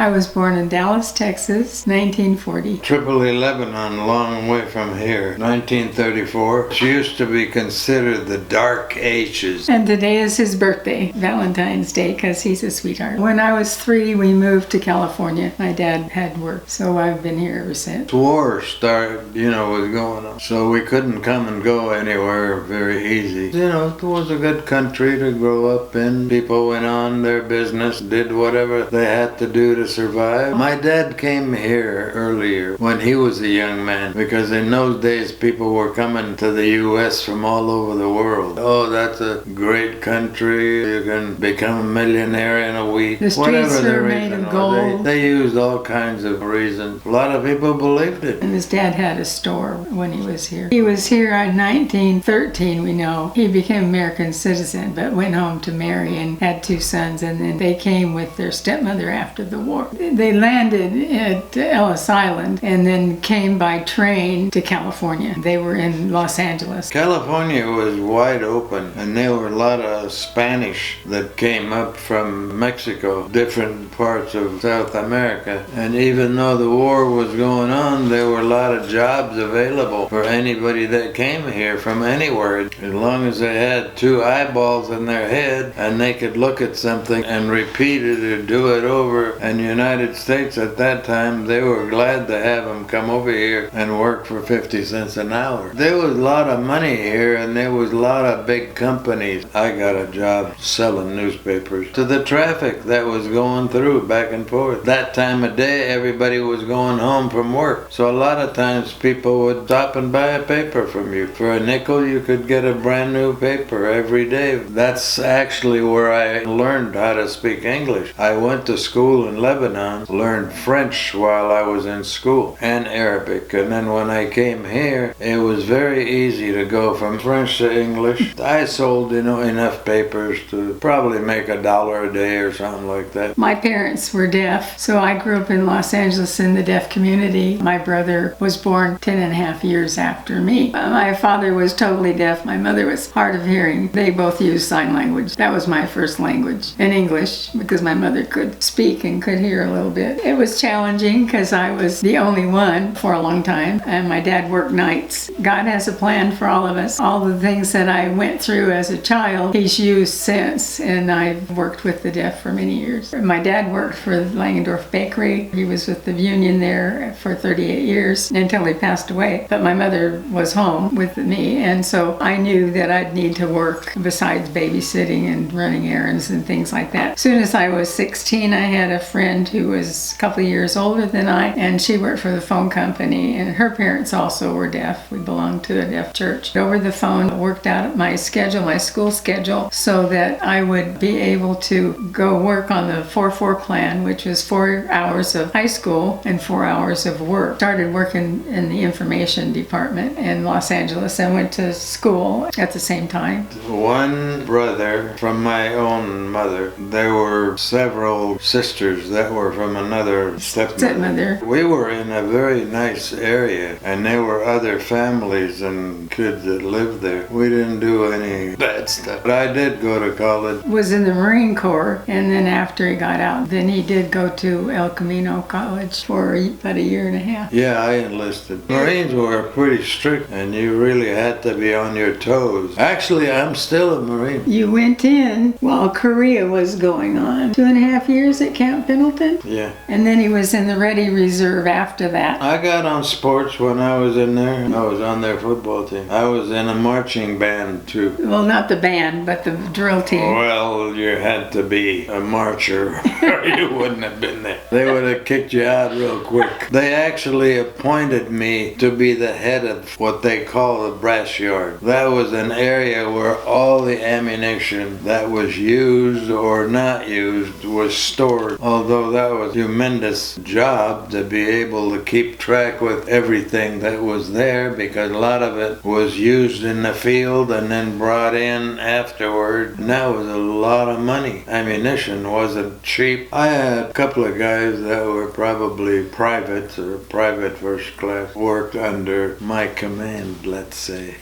I was born in Dallas, Texas, 1940. Tripoli, Lebanon, a long way from here, 1934. She used to be considered the Dark Ages. And today is his birthday, Valentine's Day, because he's a sweetheart. When I was 3, we moved to California. My dad had work, so I've been here ever since. War started, was going on. So we couldn't come and go anywhere very easy. It was a good country to grow up in. People went on their business, did whatever they had to do to survive. My dad came here earlier when he was a young man, because in those days people were coming to the U.S. from all over the world. Oh, that's a great country. You can become a millionaire in a week. The streets were made of gold. They used all kinds of reasons. A lot of people believed it. And his dad had a store when he was here. He was here in 1913, we know. He became American citizen, but went home to marry and had 2 sons, and then they came with their stepmother after the war. They landed at Ellis Island and then came by train to California. They were in Los Angeles. California was wide open, and there were a lot of Spanish that came up from Mexico, different parts of South America. And even though the war was going on, there were a lot of jobs available for anybody that came here from anywhere. As long as they had 2 eyeballs in their head and they could look at something and repeat it or do it over. And the United States at that time, they were glad to have them come over here and work for 50 cents an hour. There was a lot of money here, and there was a lot of big companies. I got a job selling newspapers to the traffic that was going through back and forth. That time of day, everybody was going home from work. So a lot of times people would stop and buy a paper from you. For a nickel, you could get a brand new paper every day. That's actually where I learned how to speak English. I went to school in Lebanon, learned French while I was in school, and Arabic. And then when I came here, it was very easy to go from French to English. I sold, enough papers to probably make $1 a day or something like that. My parents were deaf, so I grew up in Los Angeles in the deaf community. My brother was born 10.5 years after me. My father was totally deaf. My mother was hard of hearing. They both used sign language. That was my first language, and English, because my mother could speak and could hear a little bit. It was challenging because I was the only one for a long time, and my dad worked nights. God has a plan for all of us. All the things that I went through as a child, He's used since, and I've worked with the deaf for many years. My dad worked for the Langendorf Bakery. He was with the union there for 38 years until he passed away. But my mother was home with me, and so I knew that I'd need to work besides babysitting and running errands and things like that. As soon as I was 16, I had a friend who was a couple of years older than I, and she worked for the phone company, and her parents also were deaf. We belonged to a deaf church. Over the phone, I worked out my schedule, my school schedule, so that I would be able to go work on the 4-4 plan, which was 4 hours of high school and 4 hours of work. Started working in the information department in Los Angeles and went to school at the same time. One brother from my own mother. There were several sisters that were from another stepmother. We were in a very nice area, and there were other families and kids that lived there. We didn't do any bad stuff. But I did go to college. Was in the Marine Corps, and then after he got out, then he did go to El Camino College for about 1.5 years. Yeah, I enlisted. Marines were pretty strict, and you really had to be on your toes. Actually, I'm still a Marine. You went in while Korea was going on. 2.5 years at Camp Pendleton? Yeah. And then he was in the Ready Reserve after that. I got on sports when I was in there. I was on their football team. I was in a marching band too. Well, not the band, but the drill team. Well, you had to be a marcher or you wouldn't have been there. They would have kicked you out real quick. They actually appointed me to be the head of what they call the brass yard. That was an area where all the ammunition that was used or not used was stored. Although that was a tremendous job to be able to keep track with everything that was there, because a lot of it was used in the field and then brought in afterward. And that was a lot of money. Ammunition wasn't cheap. I had a couple of guys that were probably privates or private first class, worked under my command, let's say.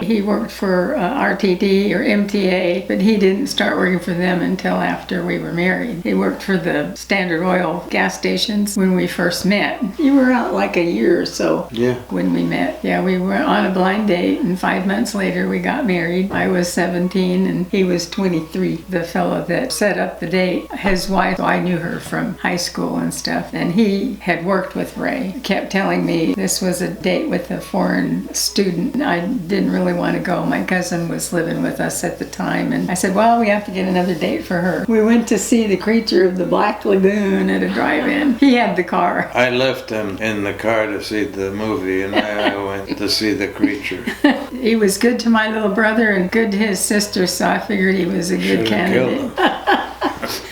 He worked for RTD or MTA, but he didn't start working for them until after we were married. He worked for the Standard Oil gas stations when we first met. You were out like a year or so when we met. Yeah, we were on a blind date, and 5 months later we got married. I was 17 and he was 23. The fellow that set up the date, his wife, I knew her from high school and stuff, and he had worked with Ray. He kept telling me this was a date with a foreign student. I didn't really want to go. My cousin was living with us at the time, and I said, well, we have to get another date for her. We went to see The Creature of the Black Lagoon at a drive-in. He had the car. I left him in the car to see the movie, and I went to see The Creature. He was good to my little brother and good to his sister, so I figured he was a good candidate.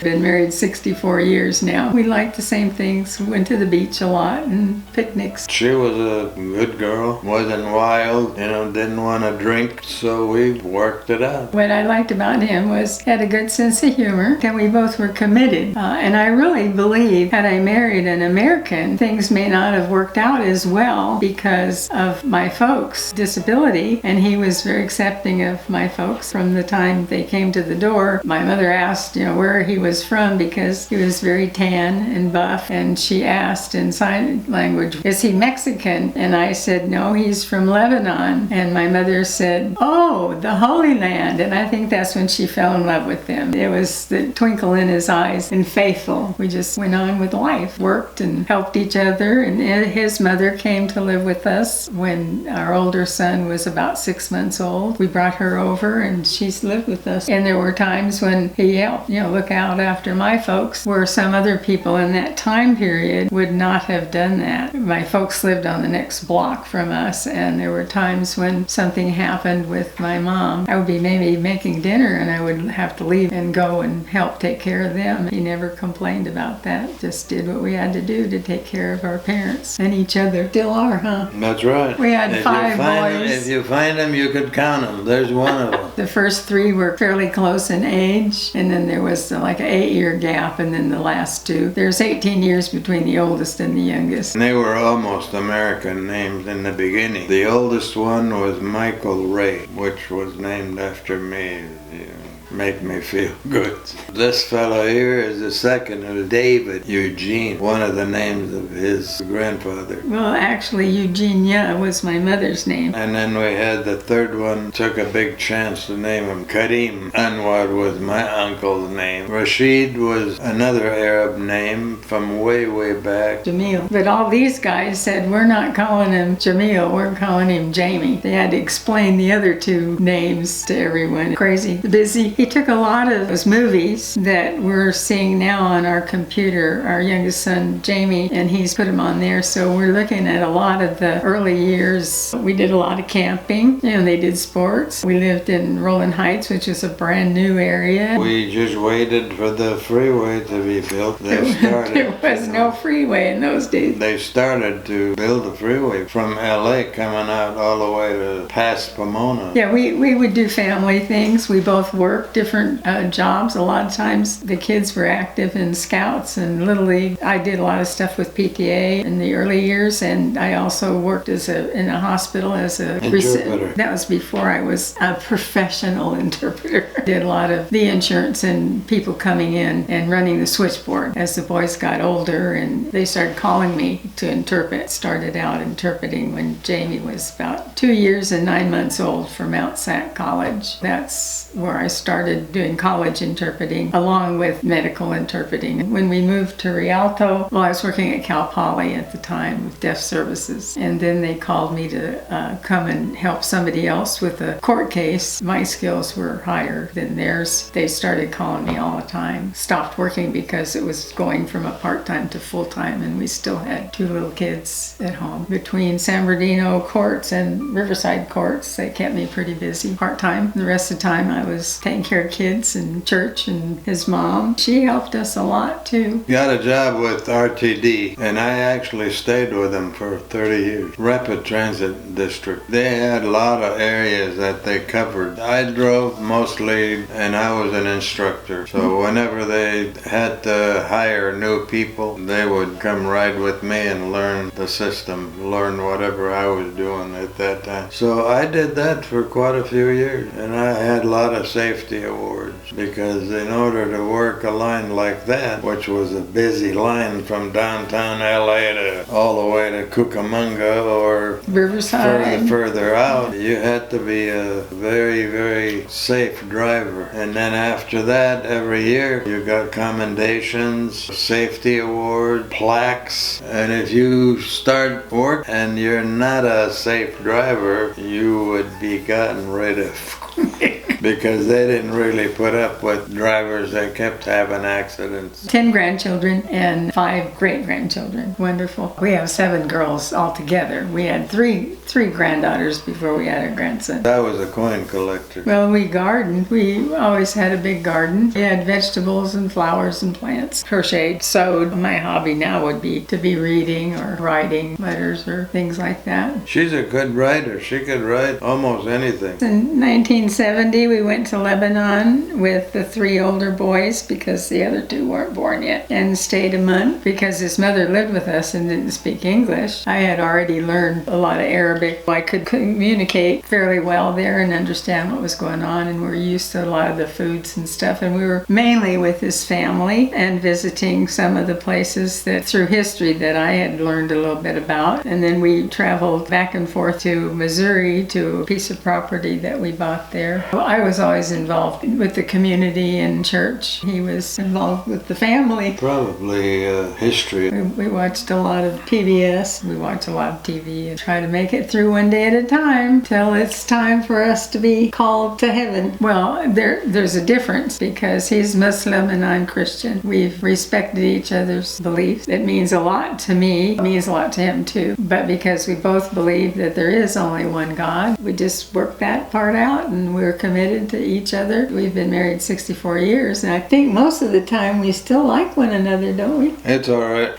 Been married 64 years now. We liked the same things. We went to the beach a lot and picnics. She was a good girl, wasn't wild, didn't want to drink, so we worked it out. What I liked about him was he had a good sense of humor, and we both were committed. And I really believe had I married an American, things may not have worked out as well because of my folks' disability, and he was very accepting of my folks from the time they came to the door. My mother asked, where he was from because he was very tan and buff, and she asked in sign language, is he Mexican? And I said, no, he's from Lebanon. And my mother said, oh, the Holy Land. And I think that's when she fell in love with him. It was the twinkle in his eyes and faithful. We just went on with life, worked and helped each other. And his mother came to live with us when our older son was about 6 months old. We brought her over and she's lived with us. And there were times when he helped, look out after my folks, where some other people in that time period would not have done that. My folks lived on the next block from us, and there were times when something happened with my mom. I would be maybe making dinner and I would have to leave and go and help take care of them. He never complained about that. Just did what we had to do to take care of our parents and each other. Still are, huh? That's right. We had 5 boys. If you find them, you could count them. There's one of them. The first 3 were fairly close in age, and then there was like an 8-year gap, and then the last 2. There's 18 years between the oldest and the youngest. And they were almost American names in the beginning. The oldest one was Michael Ray, which was named after me. Make me feel good. This fellow here is the second, who's David Eugene, one of the names of his grandfather. Well, actually, Eugenia was my mother's name. And then we had the third one, took a big chance to name him Karim. Anwar was my uncle's name. Rashid was another Arab name from way, way back. Jamil. But all these guys said, we're not calling him Jamil, we're calling him Jamie. They had to explain the other 2 names to everyone. Crazy, busy. He took a lot of those movies that we're seeing now on our computer, our youngest son, Jamie, and he's put them on there. So we're looking at a lot of the early years. We did a lot of camping. They did sports. We lived in Rolling Heights, which is a brand new area. We just waited for the freeway to be built. There was no freeway in those days. They started to build a freeway from LA coming out all the way to past Pomona. Yeah, we would do family things. We both worked different jobs. A lot of times the kids were active in Scouts and Little League. I did a lot of stuff with PTA in the early years, and I also worked in a hospital as a interpreter. That was before I was a professional interpreter. Did a lot of the insurance and people coming in and running the switchboard as the boys got older, and they started calling me to interpret. Started out interpreting when Jamie was about 2 years and 9 months old for Mount Sac College. That's where I started doing college interpreting along with medical interpreting. When we moved to Rialto, I was working at Cal Poly at the time with deaf services, and then they called me to come and help somebody else with a court case. My skills were higher than theirs. They started calling me all the time. Stopped working because it was going from a part-time to full-time, and we still had 2 little kids at home. Between San Bernardino courts and Riverside courts, they kept me pretty busy part-time. The rest of the time I was taking care of kids and church, and his mom, she helped us a lot too. Got a job with RTD, and I actually stayed with them for 30 years. Rapid Transit District. They had a lot of areas that they covered. I drove mostly, and I was an instructor. So So whenever they had to hire new people, they would come ride with me and learn the system, learn whatever I was doing at that time. So I did that for quite a few years, and I had a lot of safety awards, because in order to work a line like that, which was a busy line from downtown LA to all the way to Cucamonga or Riverside, further out, you had to be a very, very safe driver. And then after that, every year you got commendations, safety award, plaques, and if you start work and you're not a safe driver, you would be gotten rid of because they didn't really put up with drivers that kept having accidents. 10 grandchildren and 5 great-grandchildren. Wonderful. We have 7 girls altogether. We had three granddaughters before we had a grandson. I was a coin collector. Well, we gardened. We always had a big garden. We had vegetables and flowers and plants. Crocheted, sewed. My hobby now would be to be reading or writing letters or things like that. She's a good writer. She could write almost anything. In 1970, we went to Lebanon with the 3 older boys because the other 2 weren't born yet, and stayed a month because his mother lived with us and didn't speak English. I had already learned a lot of Arabic. I could communicate fairly well there and understand what was going on, and we're used to a lot of the foods and stuff. And we were mainly with his family and visiting some of the places that through history that I had learned a little bit about. And then we traveled back and forth to Missouri to a piece of property that we bought there. I was always involved with the community and church. He was involved with the family. Probably history. We watched a lot of PBS. We watch a lot of TV and try to make it through one day at a time till it's time for us to be called to heaven. Well, there's a difference because he's Muslim and I'm Christian. We've respected each other's beliefs. It means a lot to me. It means a lot to him too. But because we both believe that there is only one God, we just work that part out and we're committed to each other. We've been married 64 years, and I think most of the time we still like one another, don't we? It's all right.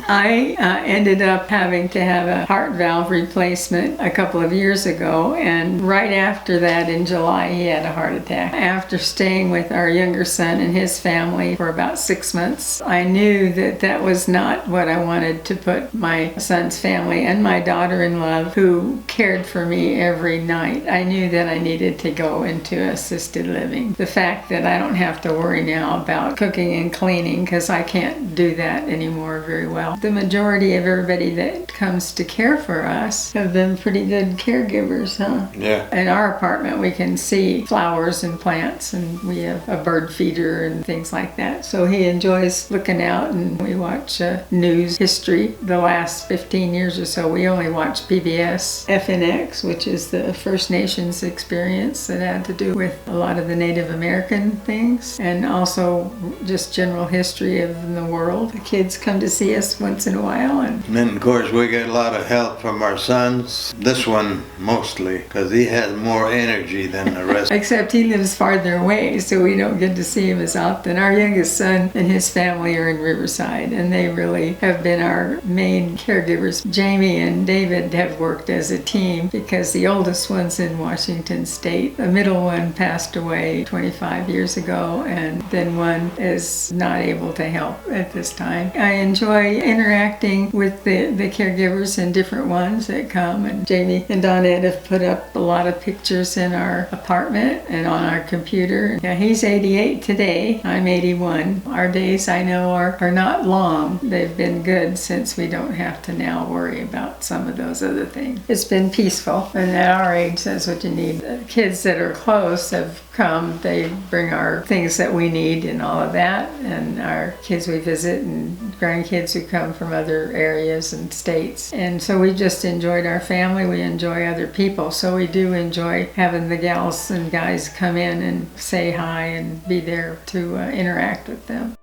I ended up having to have a heart valve replacement a couple of years ago, and right after that in July he had a heart attack. After staying with our younger son and his family for about 6 months, I knew that that was not what I wanted to put my son's family and my daughter-in-law, who cared for me every night. I knew that I needed to go into assisted living. The fact that I don't have to worry now about cooking and cleaning because I can't do that anymore very well. The majority of everybody that comes to care for us have been pretty good caregivers, huh? Yeah. In our apartment, we can see flowers and plants, and we have a bird feeder and things like that. So he enjoys looking out, and we watch news, history. The last 15 years or so, we only watch PBS FNX, which is the First Nations experience that had to do with a lot of the Native American things, and also just general history of the world. The kids come to see us once in a while. And then, of course, we get a lot of help from our sons. This one mostly, because he has more energy than the rest. Except he lives farther away, so we don't get to see him as often. Our youngest son and his family are in Riverside, and they really have been our main caregivers. Jamie and David have worked as a team because the oldest one's in Washington State. The middle one passed away 25 years ago, and then one is not able to help at this time. I enjoy interacting with the caregivers and different ones that come, and Jamie and Donette have put up a lot of pictures in our apartment and on our computer. Yeah, he's 88 today. I'm 81. Our days, I know, are not long. They've been good since we don't have to now worry about some of those other things. It's been peaceful, and at our age, that's what you need. The kids that are close have come. They bring our things that we need and all of that, and our kids we visit and grandkids who come from other areas and states. And so we just enjoyed our family. We enjoy other people. So we do enjoy having the gals and guys come in and say hi and be there to interact with them.